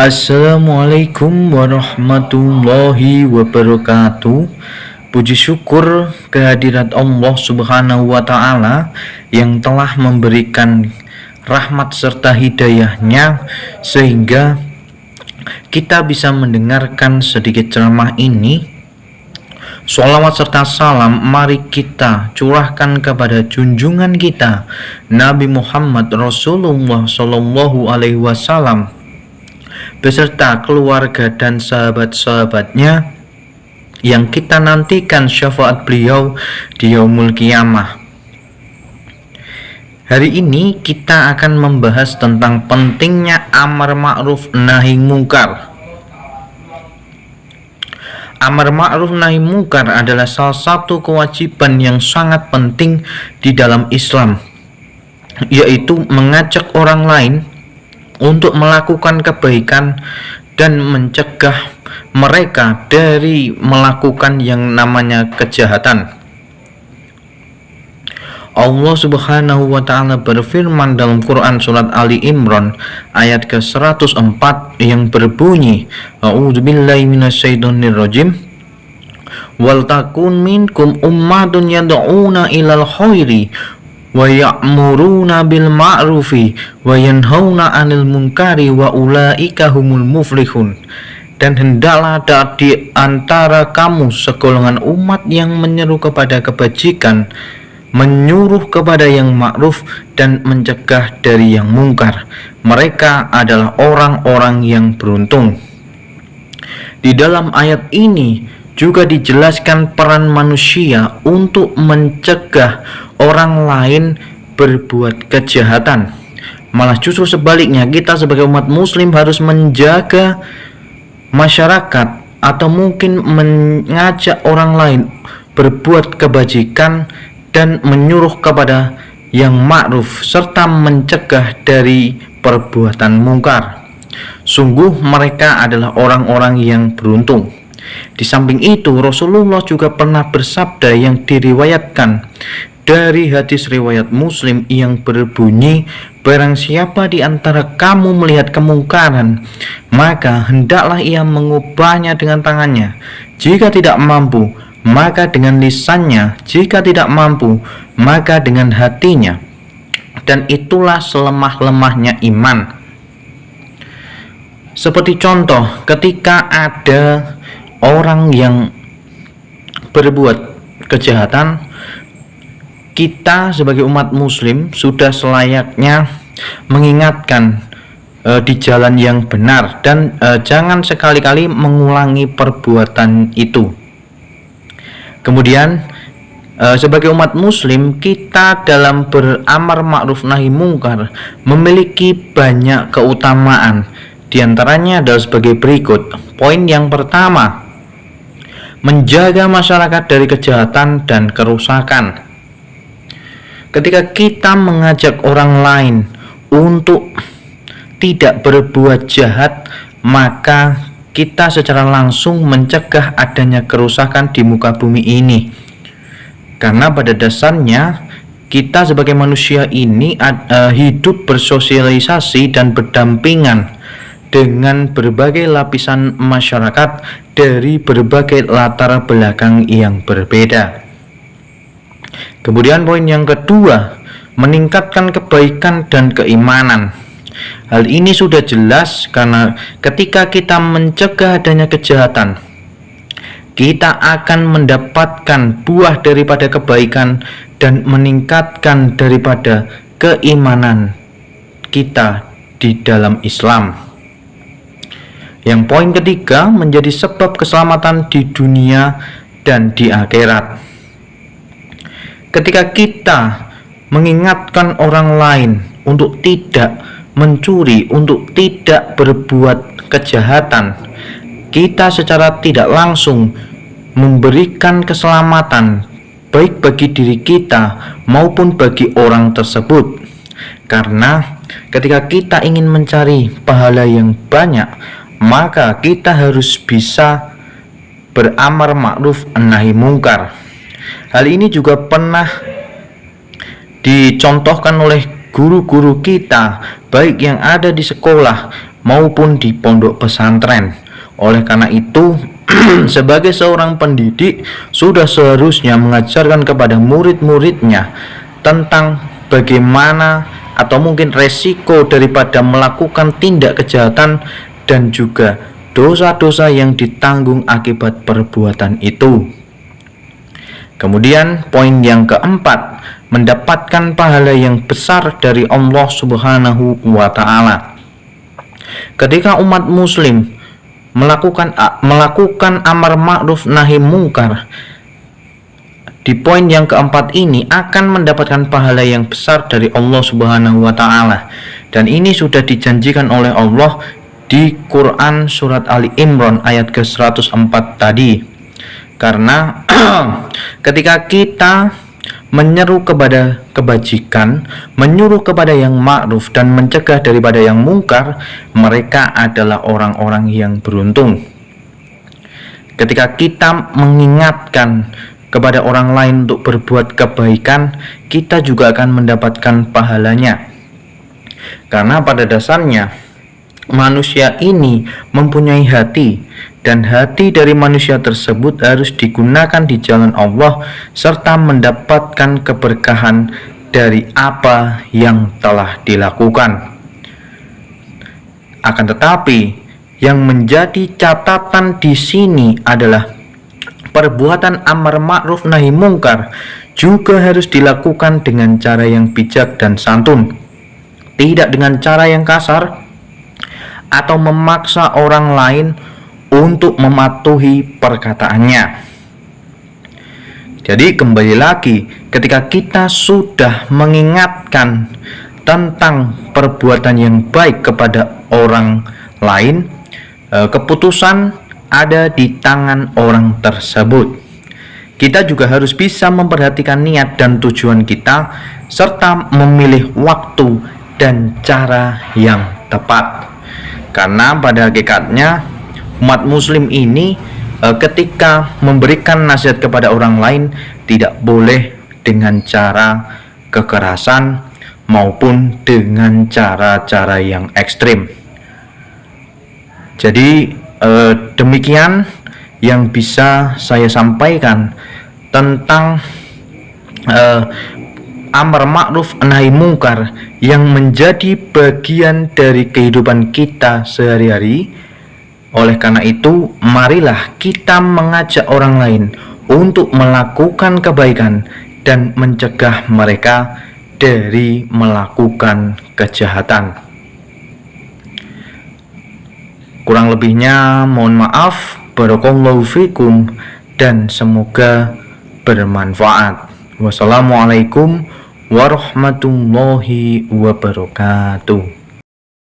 Assalamualaikum warahmatullahi wabarakatuh. Puji syukur kehadirat Allah Subhanahu wa Ta'ala yang telah memberikan rahmat serta hidayahnya sehingga kita bisa mendengarkan sedikit ceramah ini. Sholawat serta salam mari kita curahkan kepada junjungan kita Nabi Muhammad Rasulullah Shallallahu Alaihi Wasallam beserta keluarga dan sahabat-sahabatnya yang kita nantikan syafaat beliau di yaumul qiyamah. Hari ini kita akan membahas tentang pentingnya amar ma'ruf nahi mungkar. Amar ma'ruf nahi mungkar adalah salah satu kewajiban yang sangat penting di dalam Islam, yaitu mengajak orang lain untuk melakukan kebaikan dan mencegah mereka dari melakukan yang namanya kejahatan. Allah Subhanahu wa Ta'ala berfirman dalam Quran surat Ali Imran ayat ke-104 yang berbunyi, A'udzubillahi minasyaitonirrajim, wal takun minkum ummatun yad'una ilal khairi wa ya'muruna bil ma'rufi wa yanhauna 'anil munkari wa ulaika humul muflihun. Dan hendaklah ada di antara kamu segolongan umat yang menyeru kepada kebajikan, menyuruh kepada yang ma'ruf dan mencegah dari yang mungkar. Mereka adalah orang-orang yang beruntung. Di dalam ayat ini juga dijelaskan peran manusia untuk mencegah orang lain berbuat kejahatan. Malah justru sebaliknya, kita sebagai umat muslim harus menjaga masyarakat atau mungkin mengajak orang lain berbuat kebajikan dan menyuruh kepada yang ma'ruf serta mencegah dari perbuatan mungkar. Sungguh mereka adalah orang-orang yang beruntung. Di samping itu, Rasulullah juga pernah bersabda yang diriwayatkan dari hadis riwayat Muslim yang berbunyi, barang siapa di antara kamu melihat kemungkaran, maka hendaklah ia mengubahnya dengan tangannya. Jika tidak mampu, maka dengan lisannya. Jika tidak mampu, maka dengan hatinya. Dan itulah selemah-lemahnya iman. Seperti contoh, ketika ada orang yang berbuat kejahatan, kita sebagai umat muslim sudah selayaknya mengingatkan di jalan yang benar dan jangan sekali-kali mengulangi perbuatan itu. Kemudian sebagai umat muslim, kita dalam beramar ma'ruf nahi mungkar memiliki banyak keutamaan. Di antaranya adalah sebagai berikut. Poin yang pertama, menjaga masyarakat dari kejahatan dan kerusakan. Ketika kita mengajak orang lain untuk tidak berbuat jahat, maka kita secara langsung mencegah adanya kerusakan di muka bumi ini. Karena pada dasarnya kita sebagai manusia ini hidup bersosialisasi dan berdampingan dengan berbagai lapisan masyarakat dari berbagai latar belakang yang berbeda. Kemudian poin yang kedua, meningkatkan kebaikan dan keimanan. Hal ini sudah jelas karena ketika kita mencegah adanya kejahatan, kita akan mendapatkan buah daripada kebaikan dan meningkatkan daripada keimanan kita di dalam Islam. Yang poin ketiga, menjadi sebab keselamatan di dunia dan di akhirat. Ketika kita mengingatkan orang lain untuk tidak mencuri, untuk tidak berbuat kejahatan, kita secara tidak langsung memberikan keselamatan baik bagi diri kita maupun bagi orang tersebut. Karena ketika kita ingin mencari pahala yang banyak, maka kita harus bisa beramar ma'ruf nahi mungkar. Hal ini juga pernah dicontohkan oleh guru-guru kita, baik yang ada di sekolah maupun di pondok pesantren. Oleh karena itu, sebagai seorang pendidik sudah seharusnya mengajarkan kepada murid-muridnya tentang bagaimana atau mungkin resiko daripada melakukan tindak kejahatan dan juga dosa-dosa yang ditanggung akibat perbuatan itu. Kemudian poin yang keempat, mendapatkan pahala yang besar dari Allah Subhanahu wa Ta'ala. Ketika umat muslim melakukan amar ma'ruf nahi mungkar, di poin yang keempat ini akan mendapatkan pahala yang besar dari Allah Subhanahu wa Ta'ala. Dan ini sudah dijanjikan oleh Allah di Quran surat Ali Imran ayat ke-104 tadi. Karena ketika kita menyeru kepada kebajikan, menyuruh kepada yang ma'ruf dan mencegah daripada yang mungkar, mereka adalah orang-orang yang beruntung. Ketika kita mengingatkan kepada orang lain untuk berbuat kebaikan, kita juga akan mendapatkan pahalanya. Karena pada dasarnya manusia ini mempunyai hati, dan hati dari manusia tersebut harus digunakan di jalan Allah serta mendapatkan keberkahan dari apa yang telah dilakukan. Akan tetapi, yang menjadi catatan di sini adalah perbuatan amar ma'ruf nahi mungkar juga harus dilakukan dengan cara yang bijak dan santun, tidak dengan cara yang kasar atau memaksa orang lain untuk mematuhi perkataannya. Jadi kembali lagi, ketika kita sudah mengingatkan tentang perbuatan yang baik kepada orang lain, keputusan ada di tangan orang tersebut. Kita juga harus bisa memperhatikan niat dan tujuan kita, serta memilih waktu dan cara yang tepat. Karena pada hakikatnya umat muslim ini ketika memberikan nasihat kepada orang lain tidak boleh dengan cara kekerasan maupun dengan cara-cara yang ekstrim. Jadi demikian yang bisa saya sampaikan tentang amar ma'ruf nahi mungkar yang menjadi bagian dari kehidupan kita sehari-hari. Oleh karena itu, marilah kita mengajak orang lain untuk melakukan kebaikan dan mencegah mereka dari melakukan kejahatan. Kurang lebihnya mohon maaf. Barakallahu fikum dan semoga bermanfaat. Wassalamualaikum warahmatullahi wabarakatuh.